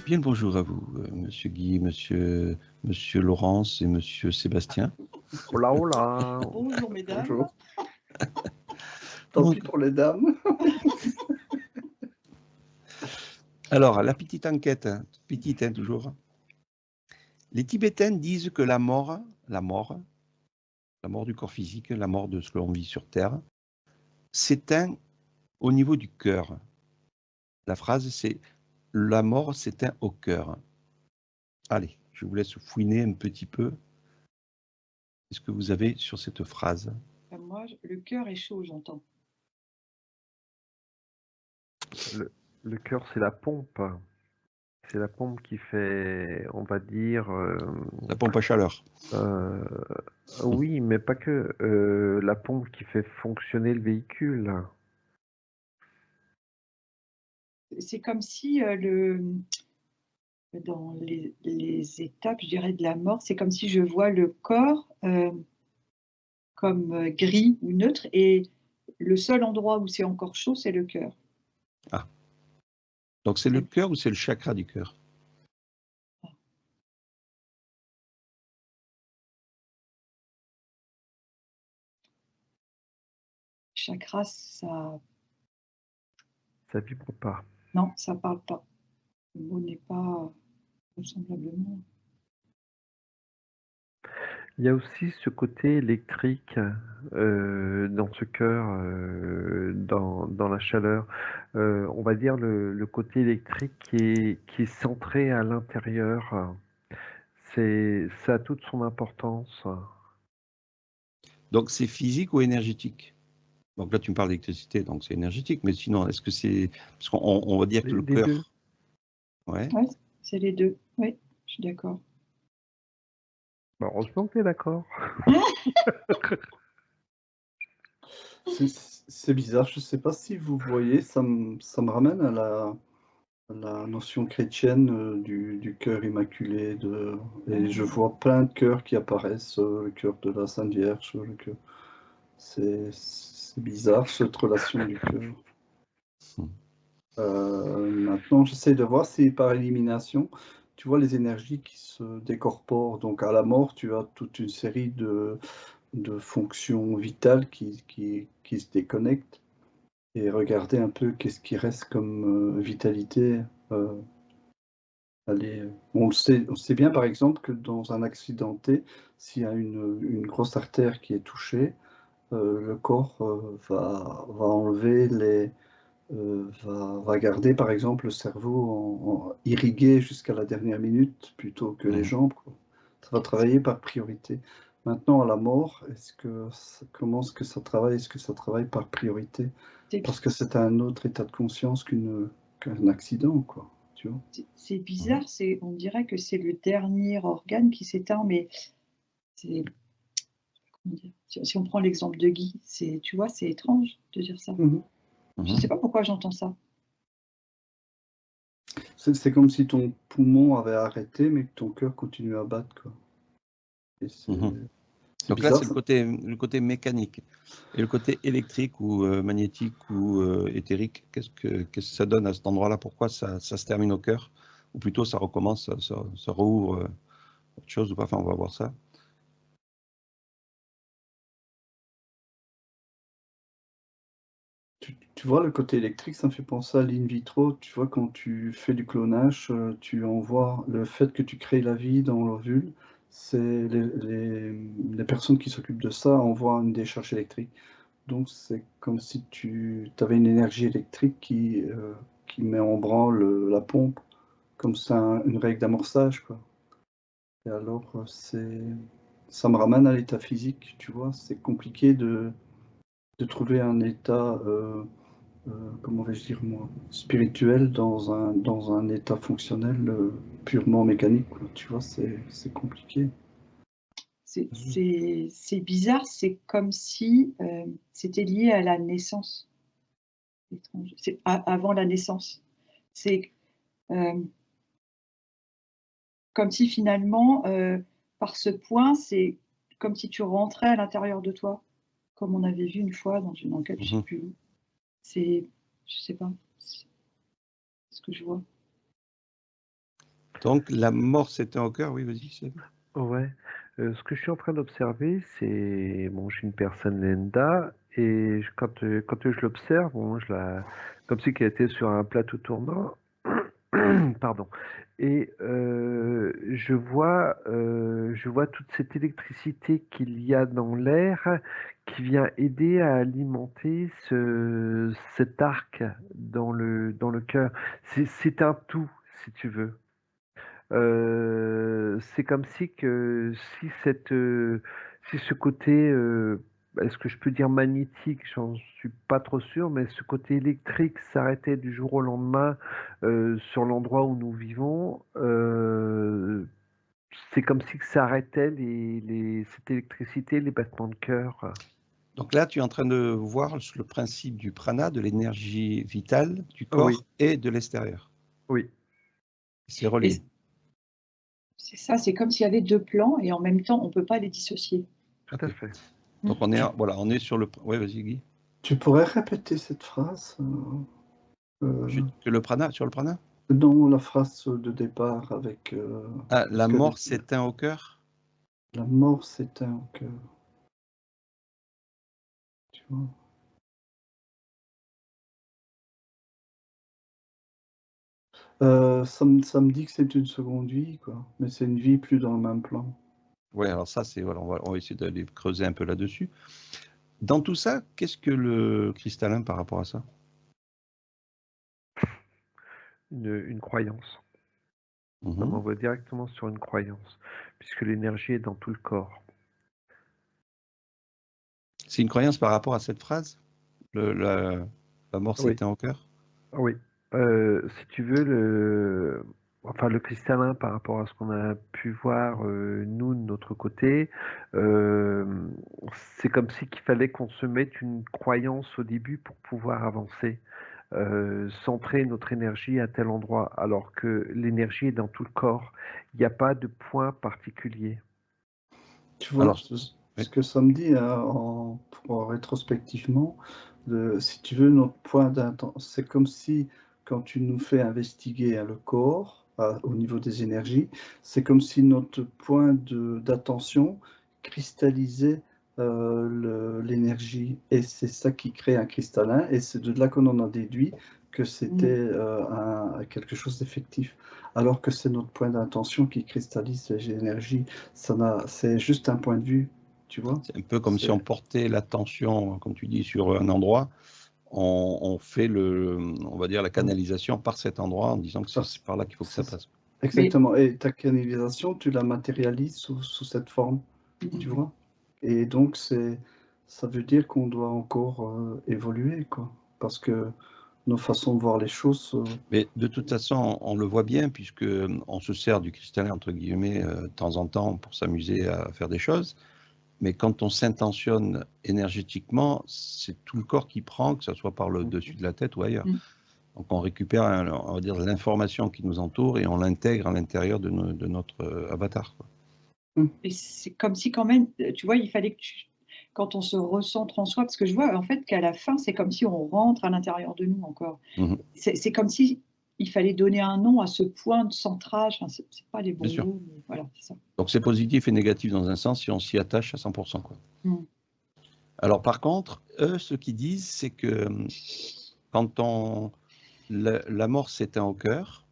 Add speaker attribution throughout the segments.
Speaker 1: Bien le bonjour à vous, monsieur Guy, monsieur Laurence et monsieur Sébastien.
Speaker 2: Hola, hola.
Speaker 3: Bonjour mesdames.
Speaker 2: Bonjour.
Speaker 3: Tant
Speaker 1: Donc,
Speaker 3: pis pour les dames.
Speaker 1: alors, la petite enquête, petite toujours. Les Tibétains disent que la mort du corps physique, la mort de ce que l'on vit sur Terre, s'éteint au niveau du cœur. La phrase, c'est « la mort s'éteint au cœur ». Allez, je vous laisse fouiner un petit peu. Qu'est-ce que vous avez sur cette phrase?
Speaker 3: Moi, le cœur est chaud, j'entends.
Speaker 2: Le cœur, c'est la pompe. C'est la pompe qui fait, on va dire...
Speaker 1: La pompe à chaleur.
Speaker 2: Oui, mais pas que. La pompe qui fait fonctionner le véhicule.
Speaker 3: C'est comme si dans les étapes, je dirais, de la mort, c'est comme si je vois le corps comme gris ou neutre, et le seul endroit où c'est encore chaud, c'est le cœur.
Speaker 1: Ah. Donc c'est le cœur ou c'est le chakra du cœur?
Speaker 3: Chakra, ça...
Speaker 2: Ça vibre pas.
Speaker 3: Non, ça parle pas. Le mot n'est pas vraisemblablement.
Speaker 2: Il y a aussi ce côté électrique dans ce cœur, dans la chaleur. On va dire le côté électrique qui est centré à l'intérieur. Ça a toute son importance.
Speaker 1: Donc c'est physique ou énergétique? Donc là tu me parles d'électricité, donc c'est énergétique, mais sinon est-ce que c'est... Parce qu'on va dire que le
Speaker 2: Les
Speaker 1: cœur...
Speaker 2: deux.
Speaker 3: Ouais, c'est les deux, oui, je suis d'accord.
Speaker 2: Bah, heureusement que tu es d'accord.
Speaker 4: C'est bizarre, je ne sais pas si vous voyez, ça me ramène à la notion chrétienne du cœur immaculé. Et je vois plein de cœurs qui apparaissent, le cœur de la Sainte Vierge, le cœur. C'est bizarre cette relation du cœur. Maintenant, j'essaie de voir si par élimination, tu vois les énergies qui se décorporent. Donc à la mort, tu as toute une série de fonctions vitales qui se déconnectent, et regarder un peu qu'est-ce qui reste comme vitalité. On sait bien par exemple que dans un accident T, s'il y a une grosse artère qui est touchée, le corps va enlever va garder par exemple le cerveau irrigué jusqu'à la dernière minute plutôt que les jambes, quoi. Ça va travailler par priorité. Maintenant, à la mort, comment est-ce que ça travaille? Est-ce que ça travaille par priorité? Parce que c'est un autre état de conscience qu'un accident, quoi. Tu vois?
Speaker 3: C'est bizarre, on dirait que c'est le dernier organe qui s'éteint, mais c'est... Comment dire? Si on prend l'exemple de Guy, tu vois, c'est étrange de dire ça. Je ne sais pas pourquoi j'entends ça.
Speaker 4: C'est comme si ton poumon avait arrêté, mais que ton cœur continue à battre, quoi.
Speaker 1: Donc là, c'est le côté mécanique. Et le côté électrique ou magnétique ou éthérique, qu'est-ce que ça donne à cet endroit-là? Pourquoi ça se termine au cœur? Ou plutôt ça recommence, ça rouvre autre chose ou pas? Enfin, on va voir ça.
Speaker 4: Tu vois, le côté électrique, ça me fait penser à l'in vitro. Tu vois, quand tu fais du clonage, tu envoies le fait que tu crées la vie dans l'ovule, c'est les personnes qui s'occupent de ça envoient une décharge électrique. Donc, c'est comme si tu avais une énergie électrique qui met en branle la pompe, comme ça, une règle d'amorçage, quoi. Et alors, ça me ramène à l'état physique, tu vois. C'est compliqué de trouver un état... comment vais-je dire moi, spirituel dans un état fonctionnel purement mécanique, quoi. Tu vois, c'est compliqué.
Speaker 3: C'est bizarre, c'est comme si c'était lié à la naissance. Étrange. C'est avant la naissance. C'est comme si finalement, par ce point, c'est comme si tu rentrais à l'intérieur de toi, comme on avait vu une fois dans une enquête, je ne sais plus où. Je sais pas, c'est ce que je vois.
Speaker 1: Donc, la mort s'éteint au cœur, oui, vas-y.
Speaker 2: Ouais. Ce que je suis en train d'observer, c'est bon, j'ai une personne lambda et quand je l'observe, bon, comme si qu'elle était sur un plateau tournant, pardon. Et je vois toute cette électricité qu'il y a dans l'air qui vient aider à alimenter cet arc dans le cœur. C'est un tout, si tu veux. C'est comme si si ce côté, est-ce que je peux dire magnétique? J'en suis pas trop sûr, mais ce côté électrique s'arrêtait du jour au lendemain, sur l'endroit où nous vivons, c'est comme si que ça arrêtait cette électricité, les battements de cœur.
Speaker 1: Donc là, tu es en train de voir le principe du prana, de l'énergie vitale du corps
Speaker 2: Oui,
Speaker 1: et de l'extérieur.
Speaker 2: oui,
Speaker 1: C'est relié.
Speaker 3: C'est ça, c'est comme s'il y avait deux plans et en même temps, on ne peut pas les dissocier.
Speaker 2: tout à fait.
Speaker 1: Donc on est, voilà, on est sur le... Oui, vas-y Guy.
Speaker 4: Tu pourrais répéter cette phrase
Speaker 1: Que le prana, sur le prana?
Speaker 4: dans la phrase de départ avec...
Speaker 1: la mort s'éteint au cœur?
Speaker 4: La mort s'éteint au cœur. Tu vois? Ça me dit que c'est une seconde vie, quoi. Mais c'est une vie plus dans le même plan.
Speaker 1: Oui, alors ça, c'est voilà, on va essayer d'aller creuser un peu là-dessus. Dans tout ça, qu'est-ce que le cristallin par rapport à ça?
Speaker 2: Une croyance. Ça m'envoie directement sur une croyance, puisque l'énergie est dans tout le corps.
Speaker 1: C'est une croyance par rapport à cette phrase? La mort s'éteint au cœur?
Speaker 2: Oui. Si tu veux, le cristallin, par rapport à ce qu'on a pu voir, nous, de notre côté, c'est comme si qu'il fallait qu'on se mette une croyance au début pour pouvoir avancer, centrer notre énergie à tel endroit, alors que l'énergie est dans tout le corps. Il n'y a pas de point particulier.
Speaker 4: Tu vois,
Speaker 1: Alors,
Speaker 4: ce que ça me dit rétrospectivement, si tu veux, notre point d'intention, c'est comme si quand tu nous fais investiguer le corps au niveau des énergies, c'est comme si notre point d'attention cristallisait l'énergie et c'est ça qui crée un cristallin et c'est de là qu'on en a déduit que c'était quelque chose d'effectif, alors que c'est notre point d'intention qui cristallise les énergies. C'est juste un point de vue, tu vois.
Speaker 1: C'est un peu comme si on portait l'attention, comme tu dis, sur un endroit. On fait on va dire la canalisation par cet endroit en disant que c'est par là qu'il faut que ça passe.
Speaker 4: Exactement. Et ta canalisation, tu la matérialises sous cette forme, tu vois. Et donc, ça veut dire qu'on doit encore évoluer, quoi. Parce que nos façons de voir les choses...
Speaker 1: Mais de toute façon, on le voit bien, puisqu'on se sert du cristallin, entre guillemets, de temps en temps pour s'amuser à faire des choses. Mais quand on s'intentionne énergétiquement, c'est tout le corps qui prend, que ce soit par le dessus de la tête ou ailleurs. Donc on récupère, on va dire, l'information qui nous entoure et on l'intègre à l'intérieur de notre avatar, quoi.
Speaker 3: Et c'est comme si quand même, tu vois, il fallait que quand on se recentre en soi, parce que je vois en fait qu'à la fin, c'est comme si on rentre à l'intérieur de nous encore. C'est comme si il fallait donner un nom à ce point de centrage. Enfin, c'est pas les bons mots, mais voilà, c'est ça.
Speaker 1: Donc c'est positif et négatif dans un sens si on s'y attache à 100%, quoi. Alors par contre, eux, ce qu'ils disent, c'est que quand la mort s'éteint au cœur,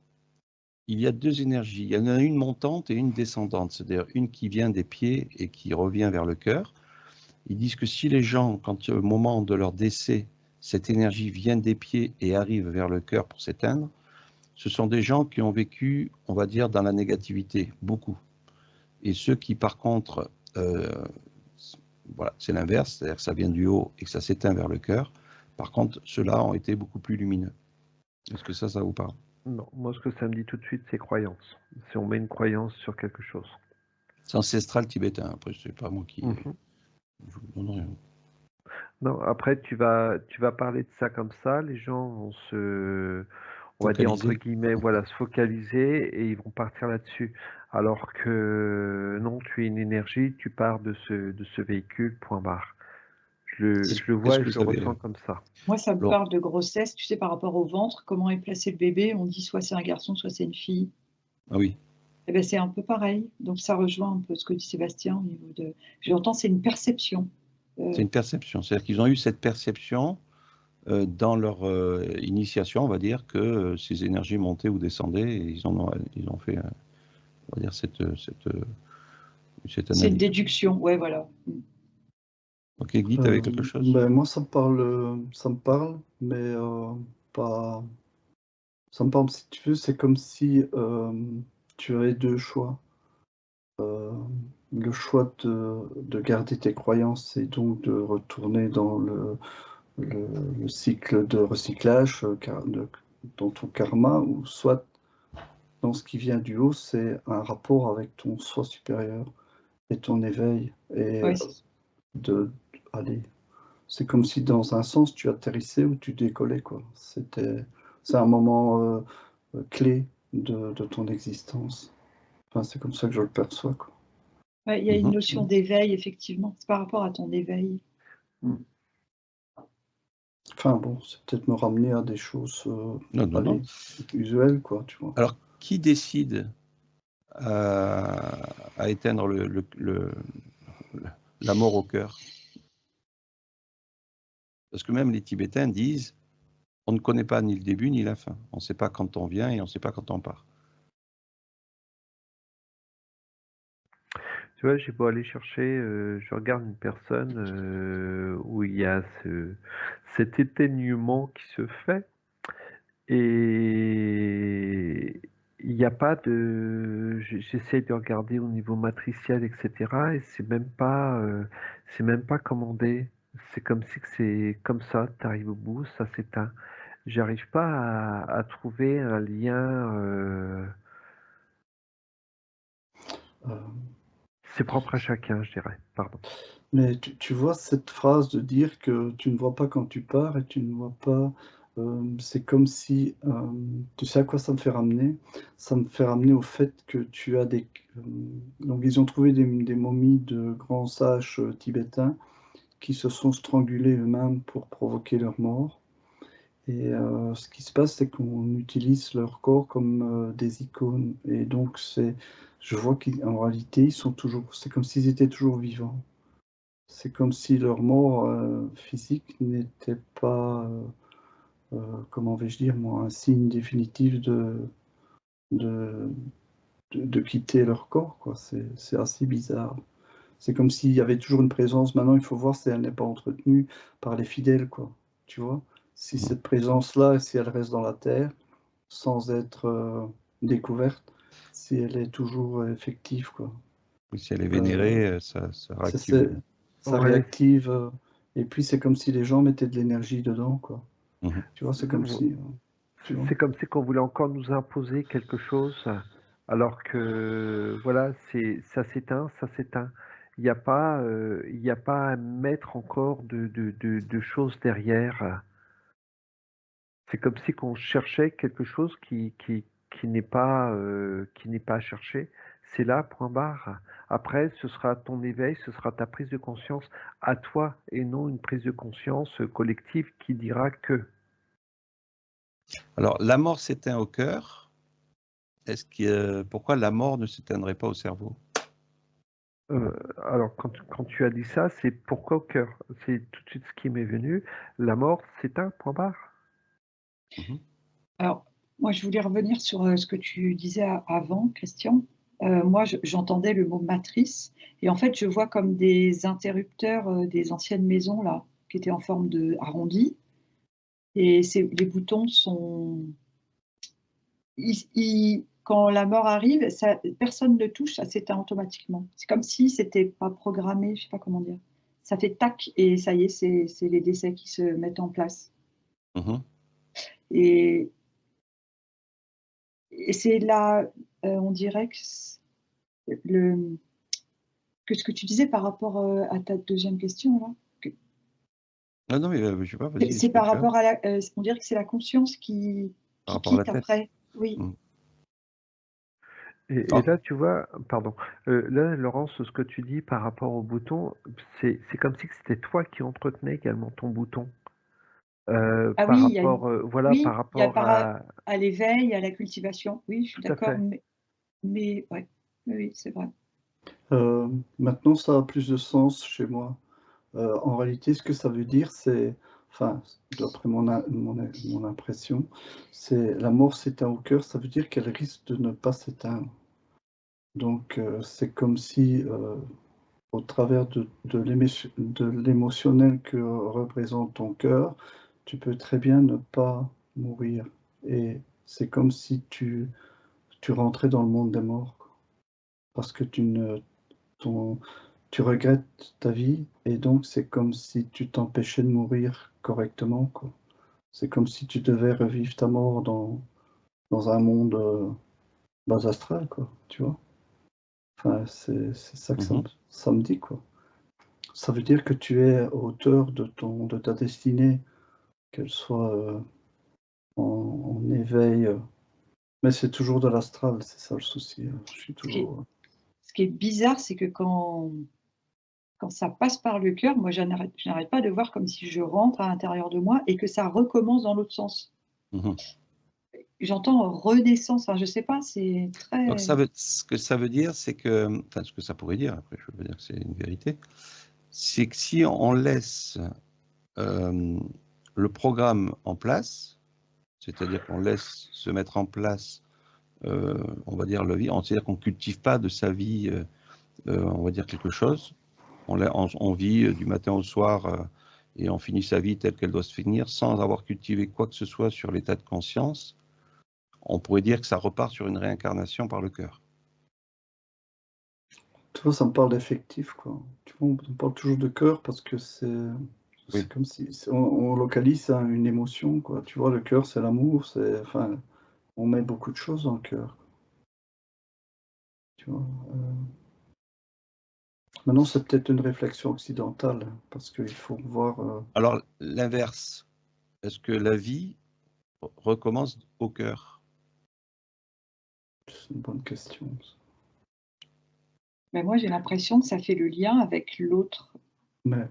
Speaker 1: il y a deux énergies. Il y en a une montante et une descendante, c'est-à-dire une qui vient des pieds et qui revient vers le cœur. Ils disent que si les gens, quand au moment de leur décès, cette énergie vient des pieds et arrive vers le cœur pour s'éteindre, ce sont des gens qui ont vécu, on va dire, dans la négativité, beaucoup. Et ceux qui, par contre, voilà, c'est l'inverse, c'est-à-dire que ça vient du haut et que ça s'éteint vers le cœur. Par contre, ceux-là ont été beaucoup plus lumineux. Est-ce que ça vous parle?
Speaker 2: Non, moi ce que ça me dit tout de suite, c'est croyance. Si on met une croyance sur quelque chose.
Speaker 1: C'est ancestral tibétain, après, c'est pas moi qui...
Speaker 2: Non, après, tu vas parler de ça comme ça, les gens vont on va dire entre guillemets, voilà, se focaliser et ils vont partir là-dessus. Alors que non, tu es une énergie, tu pars de ce véhicule, point barre. Je le vois et je le ressens comme ça.
Speaker 3: Moi, ça me parle de grossesse, tu sais, par rapport au ventre, comment est placé le bébé. On dit soit c'est un garçon, soit c'est une fille.
Speaker 1: Ah oui,
Speaker 3: Eh ben, c'est un peu pareil. Donc ça rejoint un peu ce que dit Sébastien au niveau de. J'entends, c'est une perception.
Speaker 1: c'est une perception. C'est-à-dire qu'ils ont eu cette perception dans leur initiation, on va dire, que ces énergies montaient ou descendaient, et ils ont fait, on va dire, cette
Speaker 3: C'est une
Speaker 1: analyse.
Speaker 3: déduction, ouais, voilà.
Speaker 1: Ok, Guy, tu avais quelque chose?
Speaker 4: Ben, moi, ça me parle, mais pas. Ça me parle, si tu veux, c'est comme si tu avais deux choix. Le choix de garder tes croyances et donc de retourner dans le cycle de recyclage dans ton karma, ou soit dans ce qui vient du haut, c'est un rapport avec ton soi supérieur et ton éveil. Et
Speaker 3: Ouais,
Speaker 4: allez, c'est comme si dans un sens tu atterrissais ou tu décollais, quoi. C'est un moment clé de ton existence. Enfin, c'est comme ça que je le perçois, quoi.
Speaker 3: ouais, il y a une
Speaker 1: Mhm.
Speaker 3: notion d'éveil, effectivement. C'est par rapport à ton éveil.
Speaker 4: Enfin bon, c'est peut-être me ramener à des choses
Speaker 1: Non.
Speaker 4: usuelles, quoi, tu vois.
Speaker 1: Alors, qui décide à éteindre la mort au cœur? Parce que même les Tibétains disent, on ne connaît pas ni le début ni la fin. On ne sait pas quand on vient et on ne sait pas quand on part.
Speaker 2: Tu vois, j'ai beau aller chercher, je regarde une personne où il y a cet éteignement qui se fait, et il n'y a pas de. J'essaie de regarder au niveau matriciel, etc. Et c'est même pas commandé. C'est comme si que c'est comme ça. Tu arrives au bout, ça s'éteint. J'arrive pas à trouver un lien.
Speaker 4: Euh,
Speaker 2: C'est propre à chacun, je dirais. Pardon.
Speaker 4: mais tu vois cette phrase de dire que tu ne vois pas quand tu pars et tu ne vois pas, c'est comme si, tu sais à quoi ça me fait ramener? Ça me fait ramener au fait que tu as donc ils ont trouvé des momies de grands sages tibétains qui se sont strangulés eux-mêmes pour provoquer leur mort. Et ce qui se passe, c'est qu'on utilise leur corps comme des icônes. Et donc, je vois qu'en réalité, c'est comme s'ils étaient toujours vivants. C'est comme si leur mort physique n'était pas, comment vais-je dire, moi, un signe définitif de, de quitter leur corps, quoi. C'est assez bizarre. C'est comme s'il y avait toujours une présence. Maintenant, il faut voir si elle n'est pas entretenue par les fidèles, quoi. Tu vois? Si cette présence-là, si elle reste dans la terre, sans être découverte, si elle est toujours effective, quoi.
Speaker 1: Oui, si elle est
Speaker 4: Euh,
Speaker 1: vénérée, ça
Speaker 4: c'est-
Speaker 1: réactive.
Speaker 4: Ça
Speaker 2: Ouais,
Speaker 4: réactive, et puis c'est comme si les gens mettaient de l'énergie dedans, quoi.
Speaker 1: Mhm.
Speaker 4: Tu vois, c'est comme si, tu vois.
Speaker 2: c'est comme si qu'on voulait encore nous imposer quelque chose, alors que voilà, ça s'éteint, ça s'éteint. Il n'y a pas à mettre encore de choses derrière. C'est comme si qu'on cherchait quelque chose qui qui n'est pas à chercher. C'est là, point barre. Après, ce sera ton éveil, ce sera ta prise de conscience à toi et non une prise de conscience collective qui dira que.
Speaker 1: Alors, la mort s'éteint au cœur. Pourquoi la mort ne s'éteindrait pas au cerveau?
Speaker 2: Alors, quand tu as dit ça, c'est pourquoi au cœur? C'est tout de suite ce qui m'est venu. La mort, c'est un point barre.
Speaker 1: Mhm.
Speaker 3: Alors, moi, je voulais revenir sur ce que tu disais avant, Christian. Moi, j'entendais le mot matrice, et en fait, je vois comme des interrupteurs des anciennes maisons, là, qui étaient en forme de arrondi, et les boutons sont. Quand la mort arrive, personne ne touche, ça s'éteint automatiquement. C'est comme si c'était pas programmé, je sais pas comment dire. Ça fait tac, et ça y est, c'est les décès qui se mettent en place.
Speaker 1: Mhm.
Speaker 3: Et, et c'est là, on dirait que ce que tu disais par rapport à ta deuxième question, là,
Speaker 1: Ah non, mais je sais pas, vas-y, dis ce
Speaker 3: c'est
Speaker 1: que
Speaker 3: par
Speaker 1: tu as
Speaker 3: rapport à on dirait que c'est la conscience qui
Speaker 1: par rapport à la
Speaker 3: quitte
Speaker 1: tête.
Speaker 3: après. Oui.
Speaker 1: Mhm.
Speaker 2: Et
Speaker 1: Ah,
Speaker 2: là, tu vois, pardon, là, Laurence, ce que tu dis par rapport au bouton, c'est comme si c'était toi qui entretenais également ton bouton.
Speaker 3: Ah
Speaker 2: Par
Speaker 3: oui,
Speaker 2: rapport, voilà, par
Speaker 3: oui, il y a
Speaker 2: rapport à.
Speaker 3: à l'éveil, à la cultivation. Oui, je suis
Speaker 2: Tout à
Speaker 3: d'accord.
Speaker 2: fait.
Speaker 3: Mais ouais, oui, c'est vrai.
Speaker 4: Maintenant, ça a plus de sens chez moi. En réalité, ce que ça veut dire, c'est, enfin, d'après mon impression, c'est la mort s'éteint au cœur, ça veut dire qu'elle risque de ne pas s'éteindre. Donc, c'est comme si, au travers de l'émotionnel que représente ton cœur, tu peux très bien ne pas mourir. Et c'est comme si tu rentrais dans le monde des morts, quoi. Parce que tu regrettes ta vie et donc c'est comme si tu t'empêchais de mourir correctement, quoi. C'est comme si tu devais revivre ta mort dans un monde bas astral, quoi, tu vois. Enfin, c'est ça que
Speaker 1: Mhm.
Speaker 4: ça me dit, quoi. Ça veut dire que tu es à hauteur de ta destinée, qu'elle soit en éveil, mais c'est toujours de l'astral, c'est ça le souci. Je suis
Speaker 3: Ce qui est,
Speaker 4: toujours.
Speaker 3: ce qui est bizarre, c'est que quand ça passe par le cœur, moi, je n'arrête pas de voir comme si je rentre à l'intérieur de moi et que ça recommence dans l'autre sens.
Speaker 1: Mhm.
Speaker 3: J'entends renaissance, enfin, je sais pas, c'est
Speaker 1: Donc
Speaker 3: très.
Speaker 1: ce que ça veut dire, c'est que, enfin ce que ça pourrait dire, après je veux dire que c'est une vérité, c'est que si on laisse le programme en place, c'est-à-dire qu'on laisse se mettre en place, on va dire, c'est-à-dire qu'on ne cultive pas de sa vie, on va dire quelque chose, on vit du matin au soir et on finit sa vie telle qu'elle doit se finir sans avoir cultivé quoi que ce soit sur l'état de conscience, on pourrait dire que ça repart sur une réincarnation par le cœur.
Speaker 4: Tu vois, ça me parle d'effectif, quoi. Tu vois, on parle toujours de cœur parce que c'est
Speaker 1: Oui.
Speaker 4: comme si on localise ça à une émotion, quoi. Tu vois, le cœur, c'est l'amour, enfin, on met beaucoup de choses dans le cœur. Tu vois. Maintenant, c'est peut-être une réflexion occidentale parce qu'il faut voir.
Speaker 1: Alors l'inverse, est-ce que la vie recommence au cœur?
Speaker 4: C'est une bonne question.
Speaker 3: Mais moi, j'ai l'impression que ça fait le lien avec l'autre.
Speaker 4: Mais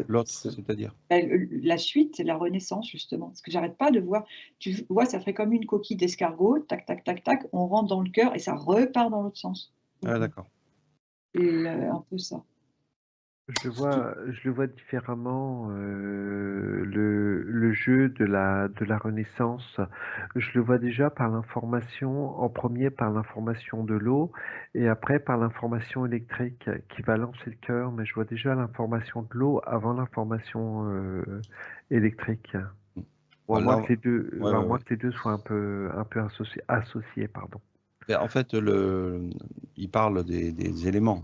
Speaker 1: L'autre, c'est-à-dire?
Speaker 3: La suite, c'est la renaissance, justement. Parce que j'arrête pas de voir. Tu vois, ça ferait comme une coquille d'escargot, tac, tac, tac, tac, on rentre dans le cœur et ça repart dans l'autre sens.
Speaker 1: Ah d'accord.
Speaker 3: C'est un peu ça.
Speaker 2: Je le vois différemment, le jeu de la Renaissance. Je le vois déjà par l'information, en premier par l'information de l'eau, et après par l'information électrique qui va lancer le cœur, mais je vois déjà l'information de l'eau avant l'information électrique. Ou à
Speaker 1: Là,
Speaker 2: moins que les deux,
Speaker 1: ouais,
Speaker 2: à
Speaker 1: ouais,
Speaker 2: moins
Speaker 1: ouais.
Speaker 2: que les deux soient un peu associés, pardon.
Speaker 1: Et en fait, il parle des éléments,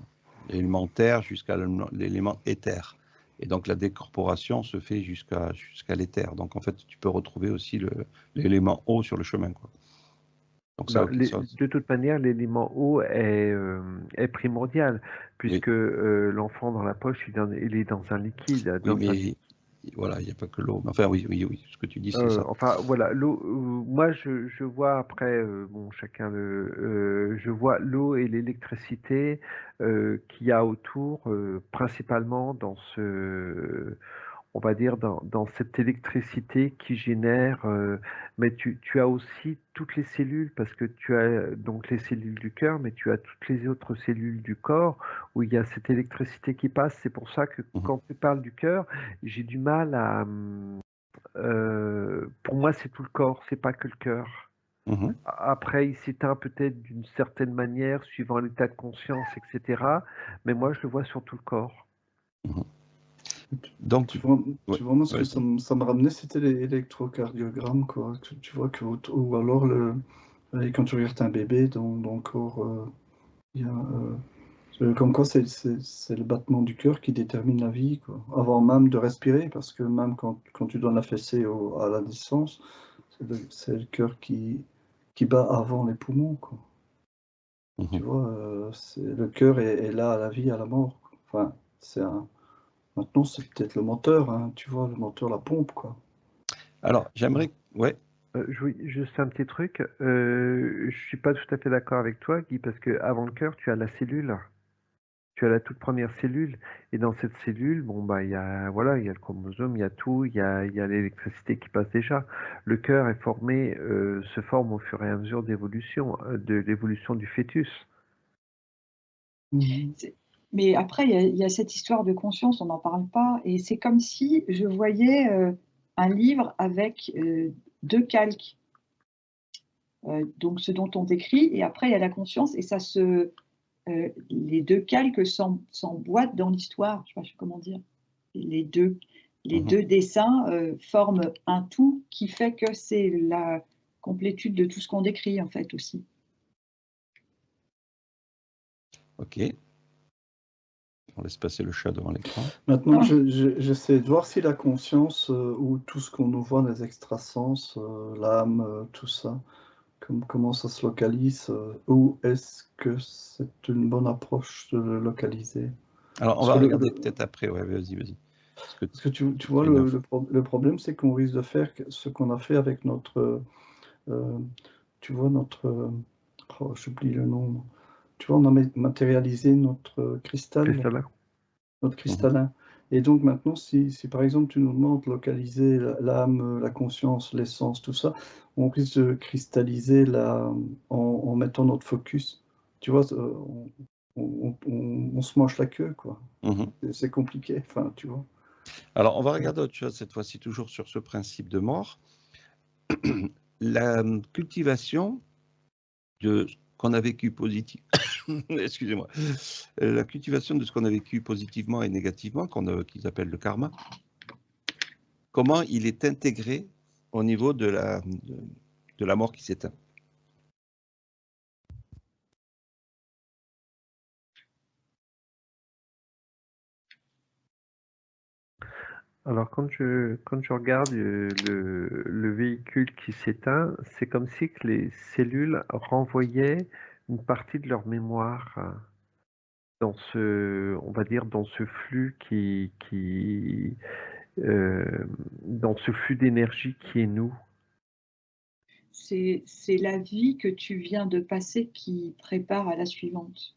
Speaker 1: l'élémentaire jusqu'à l'élément éther. Et donc la décorporation se fait jusqu'à l'éther. Donc en fait, tu peux retrouver aussi l'élément eau sur le chemin, quoi. Donc ça,
Speaker 2: Bah,
Speaker 1: ok, ça,
Speaker 2: de toute manière, l'élément eau est primordial,
Speaker 1: oui,
Speaker 2: puisque l'enfant dans la poche, il est dans un liquide.
Speaker 1: oui, mais voilà, il n'y a pas que l'eau. Enfin, oui, oui, oui, ce que tu dis, c'est ça.
Speaker 2: Enfin, voilà, l'eau. Moi, je vois après, bon, chacun je vois l'eau et l'électricité qu'il y a autour, principalement dans on va dire, dans cette électricité qui génère, mais tu as aussi toutes les cellules, parce que tu as donc les cellules du cœur, mais tu as toutes les autres cellules du corps où il y a cette électricité qui passe. C'est pour ça que
Speaker 1: Mhm,
Speaker 2: quand tu parles du cœur, j'ai du mal à. Pour moi, c'est tout le corps, c'est pas que le cœur.
Speaker 1: mhm,
Speaker 2: Après, il s'éteint peut-être d'une certaine manière, suivant l'état de conscience, etc. Mais moi, je le vois sur tout le corps.
Speaker 1: mhm. Donc, ouais,
Speaker 4: Tu vois, moi, ce que
Speaker 1: vas-y.
Speaker 4: ça me ramenait, c'était l'électrocardiogramme, quoi. Tu vois ou alors quand tu regardes un bébé dans le corps, il y a, comme quoi c'est le battement du cœur qui détermine la vie, quoi. Avant même de respirer, parce que même quand tu donnes la fessée à la naissance, c'est le cœur qui bat avant les poumons, quoi. Tu
Speaker 1: Mhm.
Speaker 4: vois, le cœur est là à la vie, à la mort, quoi. Enfin, maintenant, c'est peut-être le moteur, hein, tu vois, le moteur, la pompe, quoi.
Speaker 1: Alors, j'aimerais, ouais,
Speaker 2: Oui, juste un petit truc. Je suis pas tout à fait d'accord avec toi, Guy, parce que avant le cœur, tu as la cellule. tu as la toute première cellule, et dans cette cellule, bon, bah, il y a, voilà, il y a le chromosome, il y a tout, il y a l'électricité qui passe déjà. Le cœur est formé, se forme au fur et à mesure de l'évolution du fœtus.
Speaker 3: Mais après, il y a cette histoire de conscience, on n'en parle pas, et c'est comme si je voyais un livre avec 2 calques. Donc ce dont on décrit, et après il y a la conscience, et ça les 2 calques s'emboîtent dans l'histoire. Je ne sais pas comment dire. Les deux dessins forment un tout qui fait que c'est la complétude de tout ce qu'on décrit en fait aussi.
Speaker 1: Ok. On laisse passer le chat devant l'écran.
Speaker 4: Maintenant, j'essaie de voir si la conscience ou tout ce qu'on nous voit, les extrasens, l'âme, tout ça, comment ça se localise, ou est-ce que c'est une bonne approche de le localiser?
Speaker 1: Alors, on va regarder peut-être après. Ouais, vas-y.
Speaker 4: Parce que tu vois, le problème, c'est qu'on risque de faire ce qu'on a fait avec notre... tu vois, notre... oh, j'oublie le nom. Tu vois, on a matérialisé notre cristal. Notre cristallin. Et donc maintenant, si par exemple tu nous demandes de localiser l'âme, la conscience, l'essence, tout ça, on risque de cristalliser en mettant notre focus. Tu vois, on se mange la queue, quoi. C'est compliqué, enfin, tu vois.
Speaker 1: Alors, on va regarder autre chose, cette fois-ci, toujours sur ce principe de mort. La cultivation de ce qu'on a vécu positif, excusez-moi, la cultivation de ce qu'on a vécu positivement et négativement, qu'ils appellent le karma, comment il est intégré au niveau de la mort qui s'éteint.
Speaker 2: Alors quand je regarde le véhicule qui s'éteint, c'est comme si que les cellules renvoyaient une partie de leur mémoire dans on va dire, dans ce flux dans ce flux d'énergie qui est nous.
Speaker 3: C'est la vie que tu viens de passer qui prépare à la suivante.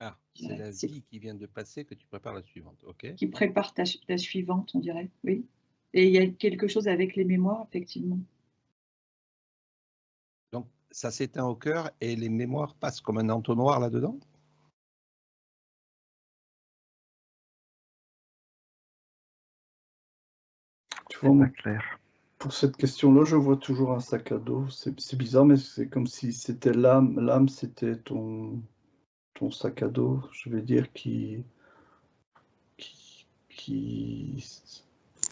Speaker 1: Ah, c'est la vie qui vient de passer que tu prépares la suivante, ok.
Speaker 3: Qui prépare la suivante, on dirait, oui. Et il y a quelque chose avec les mémoires, effectivement.
Speaker 1: Donc, ça s'éteint au cœur et les mémoires passent comme un entonnoir là-dedans?
Speaker 4: Tu vois, pas clair. Pour cette question-là, je vois toujours un sac à dos. C'est bizarre, mais c'est comme si c'était l'âme. L'âme, c'était ton sac à dos, je vais dire,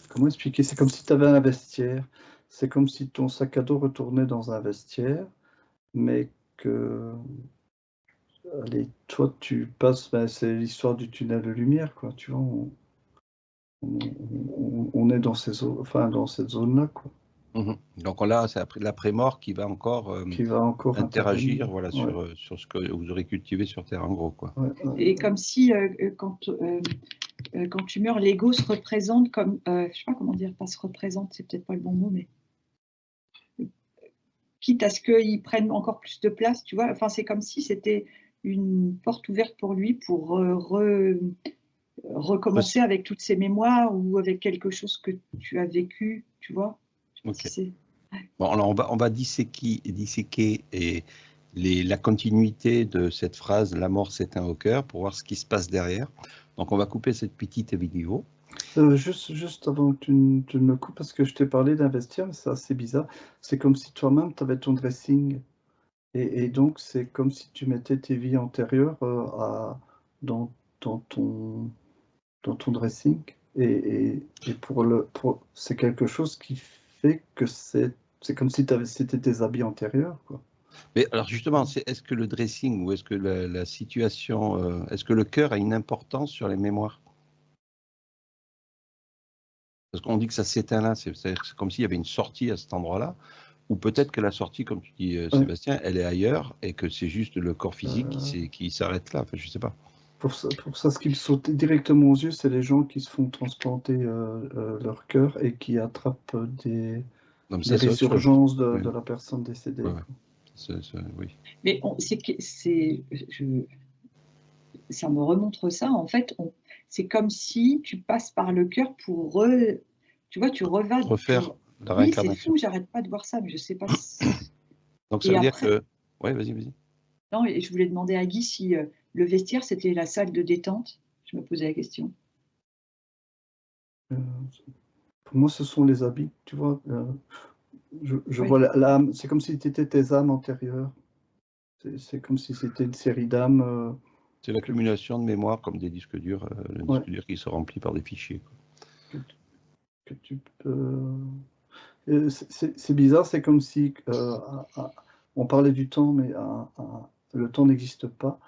Speaker 4: comment expliquer? C'est comme si tu avais un vestiaire. C'est comme si ton sac à dos retournait dans un vestiaire, mais que... Allez, toi, tu passes... Ben, c'est l'histoire du tunnel de lumière, quoi. Tu vois, on est dans cette zone-là, quoi.
Speaker 1: Donc là, c'est l'après-mort qui va encore interagir voilà, sur ce que vous aurez cultivé sur Terre, en gros, quoi.
Speaker 3: Et comme si, quand tu meurs, l'ego se représente comme, je sais pas comment dire, pas se représente, c'est peut-être pas le bon mot, mais quitte à ce qu'il prenne encore plus de place, tu vois. Enfin, c'est comme si c'était une porte ouverte pour lui pour recommencer avec toutes ses mémoires ou avec quelque chose que tu as vécu, tu vois.
Speaker 1: Okay. Bon, alors on va disséquer et la continuité de cette phrase « la mort s'éteint au cœur » pour voir ce qui se passe derrière. Donc on va couper cette petite vidéo.
Speaker 4: Juste avant que tu ne me coupes, parce que je t'ai parlé d'investir, mais c'est assez bizarre. C'est comme si toi-même, tu avais ton dressing. Et donc, c'est comme si tu mettais tes vies antérieures dans ton dressing. Et c'est quelque chose qui fait que c'est comme si c'était tes habits antérieurs, quoi.
Speaker 1: Mais alors justement, est-ce que le dressing ou est-ce que la situation, est-ce que le cœur a une importance sur les mémoires? Parce qu'on dit que ça s'éteint là, c'est comme s'il y avait une sortie à cet endroit-là, ou peut-être que la sortie, comme tu dis, Sébastien, elle est ailleurs et que c'est juste le corps physique qui s'arrête là. Enfin, je ne sais pas.
Speaker 4: Pour ça, ce qui me saute directement aux yeux, c'est les gens qui se font transplanter leur cœur et qui attrapent des résurgences de la personne décédée.
Speaker 1: Oui.
Speaker 3: Mais ça me remontre ça. En fait, c'est comme si tu passes par le cœur pour tu vois, tu revas.
Speaker 1: Refaire la
Speaker 3: Oui, c'est
Speaker 1: réincarnation.
Speaker 3: fou, j'arrête pas de voir ça, mais je sais pas.
Speaker 1: Donc ça
Speaker 3: Et
Speaker 1: veut dire
Speaker 3: après,
Speaker 1: que... Ouais, vas-y.
Speaker 3: non, et je voulais demander à Guy si le vestiaire c'était la salle de détente. Je me posais la question.
Speaker 4: Pour moi, ce sont les habits, tu vois. Je
Speaker 3: Ouais.
Speaker 4: vois l'âme, c'est comme si tu étais tes âmes antérieures. C'est comme si c'était une série d'âmes.
Speaker 1: C'est l'accumulation de mémoire comme des disques durs, le
Speaker 4: Ouais.
Speaker 1: disque dur qui se remplit par des fichiers.
Speaker 4: Que tu peux... C'est bizarre, c'est comme si on parlait du temps, mais le temps n'existe pas.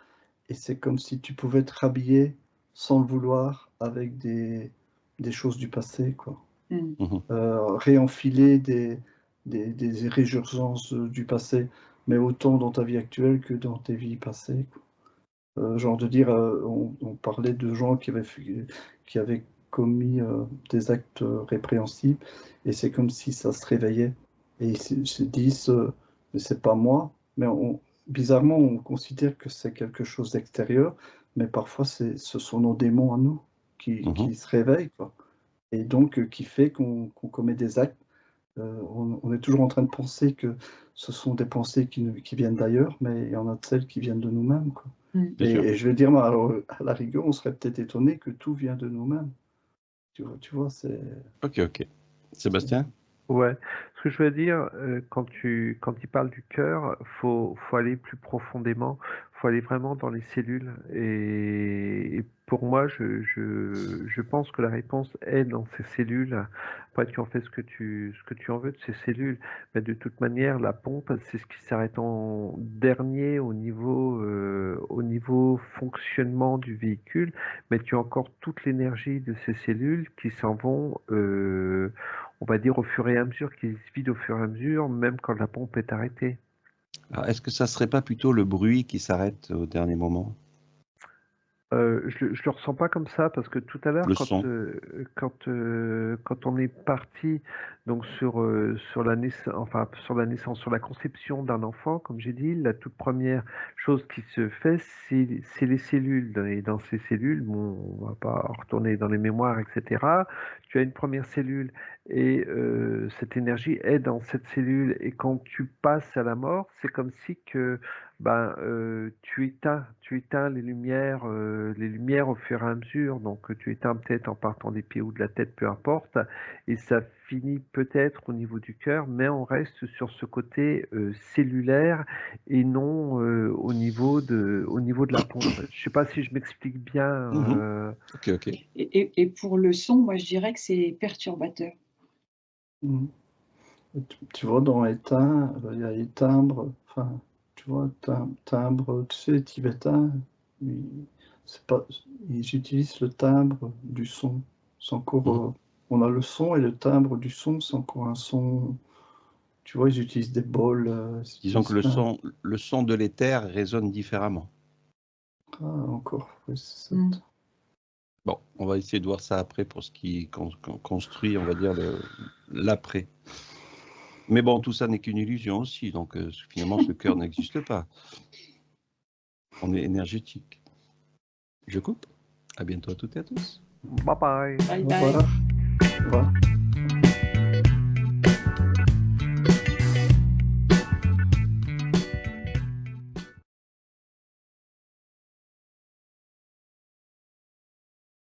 Speaker 4: Et c'est comme si tu pouvais te rhabiller sans le vouloir avec des choses du passé, quoi. Réenfiler des réjouissances du passé, mais autant dans ta vie actuelle que dans tes vies passées, quoi. Genre de dire, on parlait de gens qui avaient commis des actes répréhensibles, et c'est comme si ça se réveillait, et ils se disent, mais c'est pas moi, mais bizarrement, on considère que c'est quelque chose d'extérieur, mais parfois ce sont nos démons à nous qui se réveillent, quoi. Et donc qui fait qu'on commet des actes. On est toujours en train de penser que ce sont des pensées qui viennent d'ailleurs, mais il y en a de celles qui viennent de nous-mêmes, quoi. Et je veux dire, alors, à la rigueur, on serait peut-être étonné que tout vient de nous-mêmes. Tu vois, c'est...
Speaker 1: Ok. Sébastien?
Speaker 2: Ouais, ce que je veux dire, quand il parle du cœur, faut aller plus profondément, faut aller vraiment dans les cellules. Et pour moi, je pense que la réponse est dans ces cellules. Après, tu en fais ce que tu en veux de ces cellules, mais de toute manière, la pompe, c'est ce qui s'arrête en dernier au niveau fonctionnement du véhicule, mais tu as encore toute l'énergie de ces cellules qui s'en vont. On va dire au fur et à mesure, qu'ils se vident au fur et à mesure, même quand la pompe est arrêtée.
Speaker 1: Alors, est-ce que ça serait pas plutôt le bruit qui s'arrête au dernier moment?
Speaker 2: Je le ressens pas comme ça parce que tout à l'heure,
Speaker 1: Le son.
Speaker 2: quand on est parti donc sur la naissance, sur la conception d'un enfant, comme j'ai dit, la toute première chose qui se fait, c'est les cellules. Et dans ces cellules, bon, on va pas retourner dans les mémoires, etc. Tu as une première cellule et cette énergie est dans cette cellule. Et quand tu passes à la mort, c'est comme si que tu éteins les lumières au fur et à mesure. Donc tu éteins peut-être en partant des pieds ou de la tête, peu importe, et ça finit peut-être au niveau du cœur, mais on reste sur ce côté cellulaire et non au niveau de la pompe. Je sais pas si je m'explique bien.
Speaker 1: Ok.
Speaker 3: Et pour le son, moi je dirais que c'est perturbateur.
Speaker 4: Tu vois, dans éteint, il y a les timbres, enfin, tu vois, timbre, tu sais, tibétain, ils utilisent le timbre du son. C'est encore, on a le son et le timbre du son, c'est encore un son. Tu vois, ils utilisent des bols.
Speaker 1: Disons que le son de l'éther résonne différemment.
Speaker 4: Ah, encore, oui, c'est ça.
Speaker 1: Bon, on va essayer de voir ça après pour ce qui construit, on va dire, l'après. Mais bon, tout ça n'est qu'une illusion aussi, donc finalement, ce cœur n'existe pas. On est énergétique. Je coupe. À bientôt à toutes et à tous.
Speaker 2: Bye bye.
Speaker 3: Bye bye.
Speaker 4: Voilà.